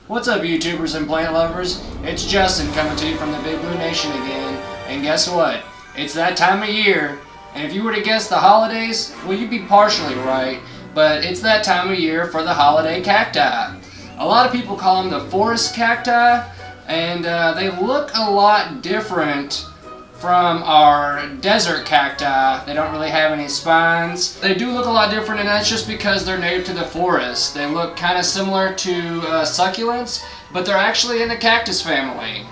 What's up, YouTubers and plant lovers? It's Justin coming to you from the Big Blue Nation again. And guess what? It's that time of year. And if you were to guess the holidays, well, you'd be partially right. But it's that time of year for the holiday cacti. A lot of people call them the forest cacti. And they look a lot different from our desert cacti. They don't really have any spines. They do look a lot different, and that's just because they're native to the forest. They look kind of similar to succulents, but they're actually in the cactus family.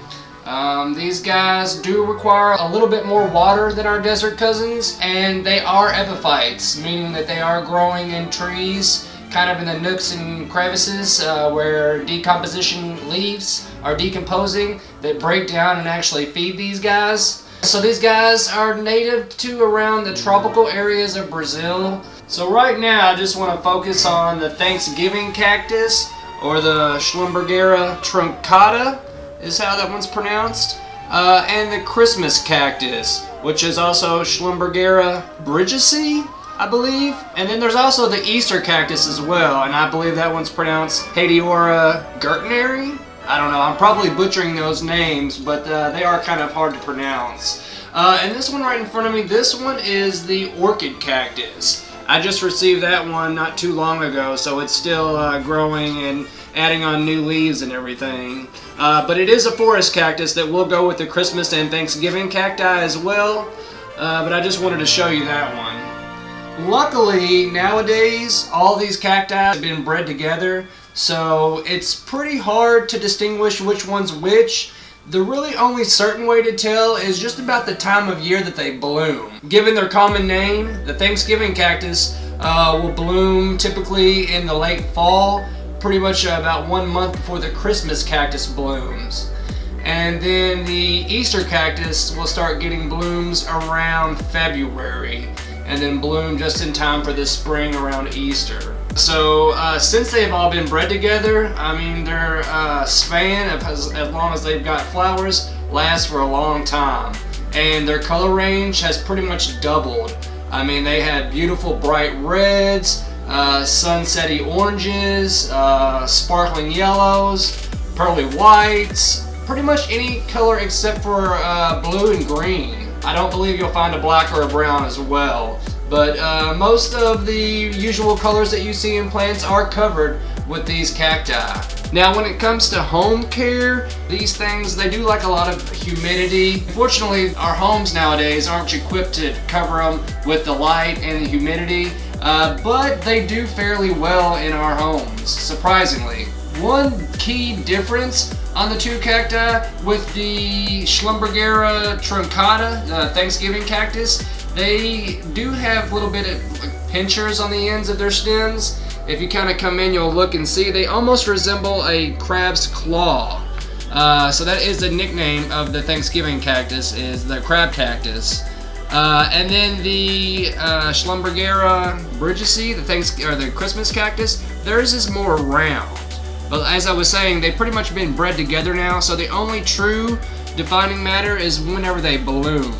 These guys do require a little bit more water than our desert cousins, and they are epiphytes, meaning that they are growing in trees, kind of in the nooks and crevices where decomposition leaves are decomposing that break down and actually feed these guys. So these guys are native to around the tropical areas of Brazil. So right now I just want to focus on the Thanksgiving cactus, or the Schlumbergera truncata is how that one's pronounced, and the Christmas cactus, which is also Schlumbergera bridgesii, I believe. And then there's also the Easter cactus as well, and I believe that one's pronounced Hediora gertneri. I don't know, I'm probably butchering those names, but they are kind of hard to pronounce. And this one right in front of me, this one is the orchid cactus. I just received that one not too long ago, so it's still growing and adding on new leaves and everything. But it is a forest cactus that will go with the Christmas and Thanksgiving cacti as well. But I just wanted to show you that one. Luckily, nowadays, all these cacti have been bred together, so it's pretty hard to distinguish which one's which. The really only certain way to tell is just about the time of year that they bloom. Given their common name, the Thanksgiving cactus will bloom typically in the late fall, pretty much about 1 month before the Christmas cactus blooms. And then the Easter cactus will start getting blooms around February, and then bloom just in time for the spring around Easter. So since they've all been bred together, I mean, their span of as long as they've got flowers lasts for a long time, and their color range has pretty much doubled. I mean, they had beautiful bright reds, sunsetty oranges, sparkling yellows, pearly whites, pretty much any color except for blue and green. I don't believe you'll find a black or a brown as well. But most of the usual colors that you see in plants are covered with these cacti. Now when it comes to home care, these things, they do like a lot of humidity. Unfortunately, our homes nowadays aren't equipped to cover them with the light and the humidity, but they do fairly well in our homes, surprisingly. One key difference on the two cacti with the Schlumbergera truncata, the Thanksgiving cactus, they do have a little bit of like pinchers on the ends of their stems. If you kind of come in, you'll look and see they almost resemble a crab's claw. So that is the nickname of the Thanksgiving cactus, is the crab cactus. And then the Schlumbergera bridgesii, the Christmas cactus, theirs is more round. But as I was saying, they've pretty much been bred together now, so the only true defining matter is whenever they bloom.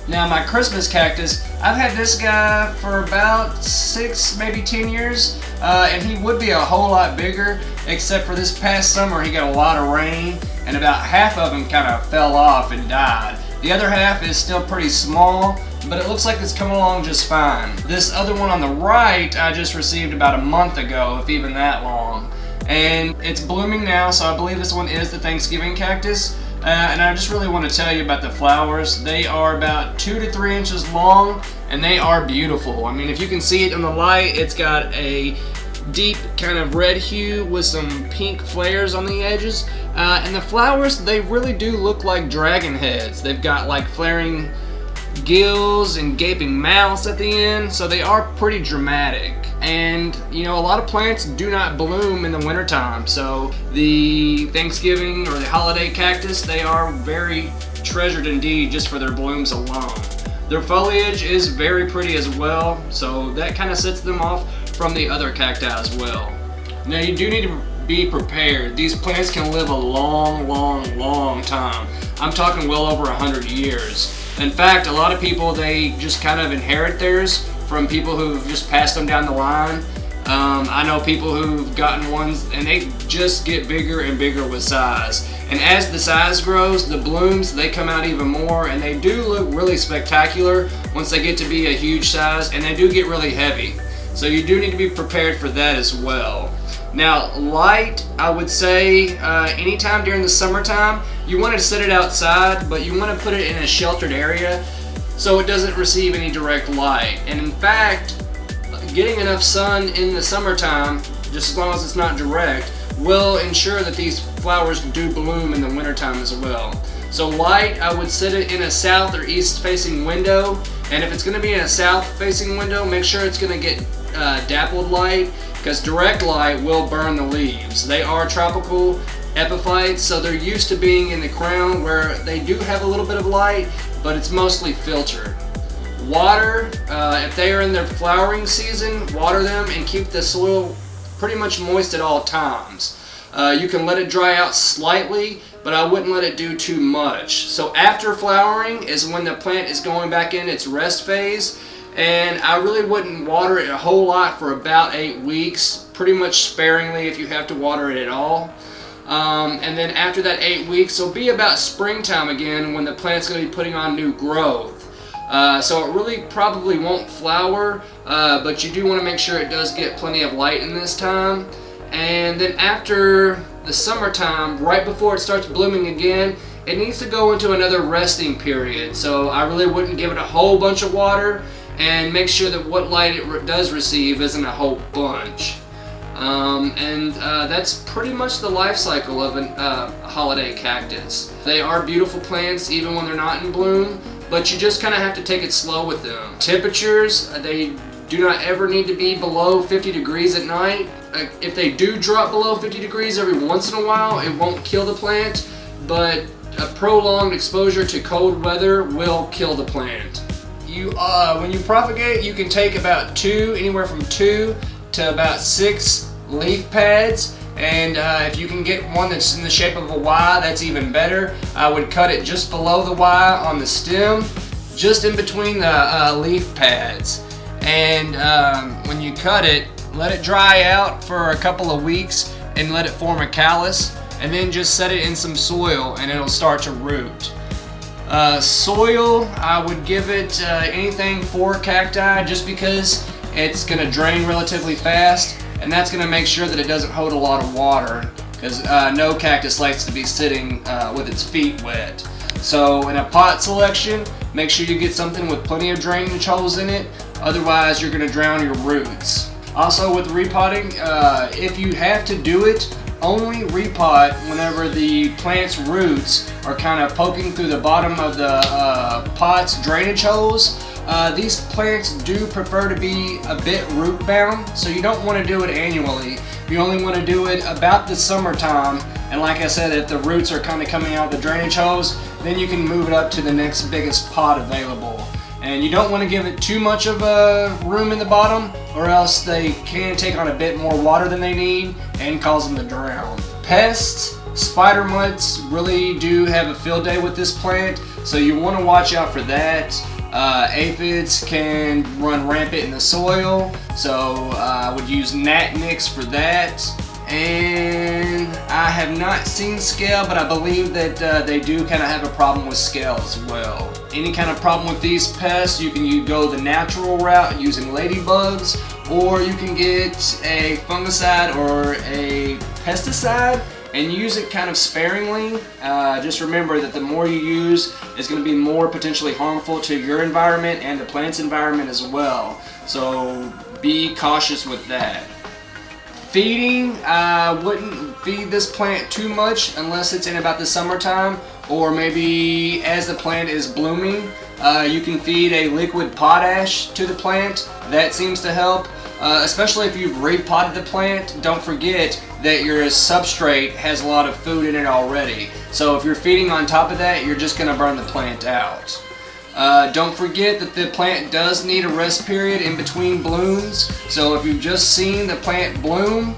Now my Christmas cactus, I've had this guy for about 6, maybe 10 years, and he would be a whole lot bigger, except for this past summer he got a lot of rain, and about half of him kind of fell off and died. The other half is still pretty small, but it looks like it's coming along just fine. This other one on the right I just received about a month ago, if even that long. And it's blooming now, so I believe this one is the Thanksgiving cactus. And I just really want to tell you about the flowers. They are about 2 to 3 inches long, and they are beautiful. I mean, if you can see it in the light, it's got a deep kind of red hue with some pink flares on the edges. And the flowers, they really do look like dragon heads. They've got like flaring gills and gaping mouths at the end, so they are pretty dramatic. And you know, a lot of plants do not bloom in the wintertime, so the Thanksgiving or the holiday cactus, they are very treasured indeed just for their blooms alone. Their foliage is very pretty as well, so that kind of sets them off from the other cacti as well. Now you do need to be prepared. These plants can live a long time. I'm talking well over 100 years. In fact, a lot of people, they just kind of inherit theirs from people who've just passed them down the line. I know people who've gotten ones and they just get bigger and bigger with size. And as the size grows, the blooms, they come out even more, and they do look really spectacular once they get to be a huge size, and they do get really heavy. So you do need to be prepared for that as well. Now, light, I would say anytime during the summertime, you want to set it outside, but you want to put it in a sheltered area so it doesn't receive any direct light. And in fact, getting enough sun in the summertime, just as long as it's not direct, will ensure that these flowers do bloom in the wintertime as well. So light, I would set it in a south or east facing window, and if it's going to be in a south facing window, make sure it's going to get dappled light, because direct light will burn the leaves. They are tropical epiphytes, so they're used to being in the crown where they do have a little bit of light, but it's mostly filtered. Water, if they are in their flowering season, water them and keep the soil pretty much moist at all times. You can let it dry out slightly, but I wouldn't let it do too much. So after flowering is when the plant is going back in its rest phase, and I really wouldn't water it a whole lot for about 8 weeks, pretty much sparingly if you have to water it at all. And then after that 8 weeks, it'll be about springtime again when the plant's going to be putting on new growth. So it really probably won't flower, but you do want to make sure it does get plenty of light in this time. And then after the summertime, right before it starts blooming again, it needs to go into another resting period. So I really wouldn't give it a whole bunch of water, and make sure that what light it does receive isn't a whole bunch. That's pretty much the life cycle of a holiday cactus. They are beautiful plants even when they're not in bloom, but you just kind of have to take it slow with them. Temperatures, they do not ever need to be below 50 degrees at night. If they do drop below 50 degrees every once in a while, it won't kill the plant, but a prolonged exposure to cold weather will kill the plant. When you propagate, you can take about anywhere from 2 to about 6 leaf pads, and if you can get one that's in the shape of a Y, that's even better. I would cut it just below the Y on the stem, just in between the leaf pads. And when you cut it, let it dry out for a couple of weeks and let it form a callus, and then just set it in some soil and it'll start to root. Soil, I would give it anything for cacti, just because it's going to drain relatively fast, and that's going to make sure that it doesn't hold a lot of water, because no cactus likes to be sitting with its feet wet. So in a pot selection, make sure you get something with plenty of drainage holes in it, otherwise you're going to drown your roots. Also with repotting, if you have to do it, only repot whenever the plant's roots are kind of poking through the bottom of the pot's drainage holes. These plants do prefer to be a bit root bound, so you don't want to do it annually. You only want to do it about the summertime, and like I said, if the roots are kind of coming out of the drainage holes, then you can move it up to the next biggest pot available. And you don't want to give it too much of a room in the bottom, or else they can take on a bit more water than they need and cause them to drown. Pests, spider mites really do have a field day with this plant, so you want to watch out for that. Aphids can run rampant in the soil, so I would use gnat mix for that. And I have not seen scale, but I believe that they do kind of have a problem with scale as well. Any kind of problem with these pests, you can go the natural route using ladybugs, or you can get a fungicide or a pesticide and use it kind of sparingly. Just remember that the more you use is going to be more potentially harmful to your environment and the plant's environment as well. So be cautious with that. Feeding, I wouldn't feed this plant too much unless it's in about the summertime, or maybe as the plant is blooming. You can feed a liquid potash to the plant. That seems to help, especially if you've repotted the plant. Don't forget that your substrate has a lot of food in it already. So if you're feeding on top of that, you're just going to burn the plant out. Don't forget that the plant does need a rest period in between blooms. So if you've just seen the plant bloom,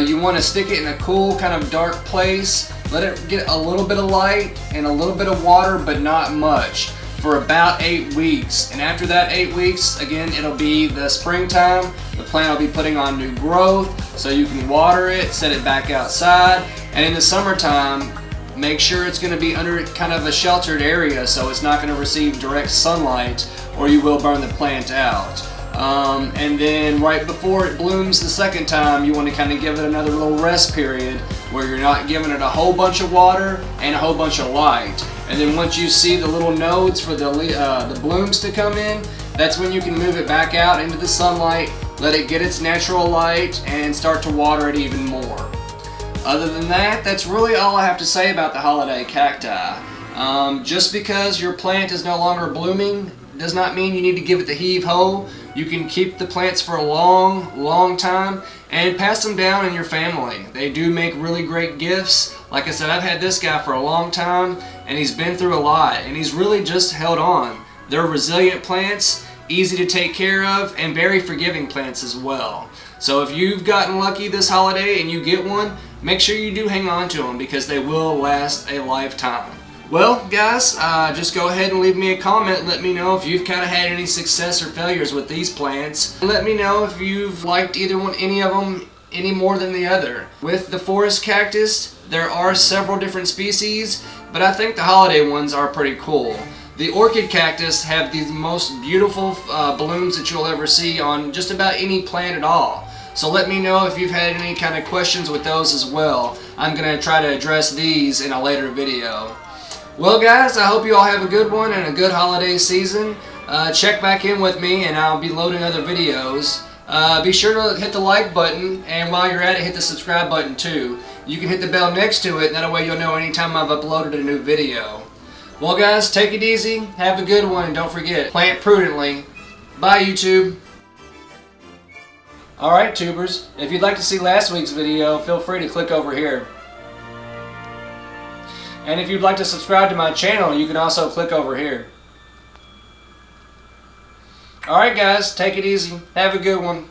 you want to stick it in a cool, kind of dark place. Let it get a little bit of light and a little bit of water, but not much. for about 8 weeks. And after that 8 weeks, again, it'll be the springtime. The plant will be putting on new growth, so you can water it, set it back outside. And in the summertime, make sure it's going to be under kind of a sheltered area so it's not going to receive direct sunlight, or you will burn the plant out. And then right before it blooms the second time, you want to kind of give it another little rest period where you're not giving it a whole bunch of water and a whole bunch of light. And then once you see the little nodes for the blooms to come in, that's when you can move it back out into the sunlight, let it get its natural light, and start to water it even more. Other than that, that's really all I have to say about the holiday cacti. Just because your plant is no longer blooming does not mean you need to give it the heave-ho. You can keep the plants for a long time and pass them down in your family. They do make really great gifts. Like I said, I've had this guy for a long time and he's been through a lot and he's really just held on. They're resilient plants, easy to take care of, and very forgiving plants as well. So if you've gotten lucky this holiday and you get one, make sure you do hang on to them because they will last a lifetime. Well, guys, just go ahead and leave me a comment and let me know if you've kind of had any success or failures with these plants. Let me know if you've liked any of them any more than the other. With the forest cactus, there are several different species, but I think the holiday ones are pretty cool. The orchid cactus have the most beautiful blooms that you'll ever see on just about any plant at all. So let me know if you've had any kind of questions with those as well. I'm going to try to address these in a later video. Well guys, I hope you all have a good one and a good holiday season. Check back in with me and I'll be loading other videos. Be sure to hit the like button, and while you're at it, hit the subscribe button too. You can hit the bell next to it, and that way you'll know anytime I've uploaded a new video. Well guys, take it easy, have a good one, and don't forget, plant prudently. Bye YouTube. Alright tubers, if you'd like to see last week's video, feel free to click over here. And if you'd like to subscribe to my channel, you can also click over here. Alright guys, take it easy. Have a good one.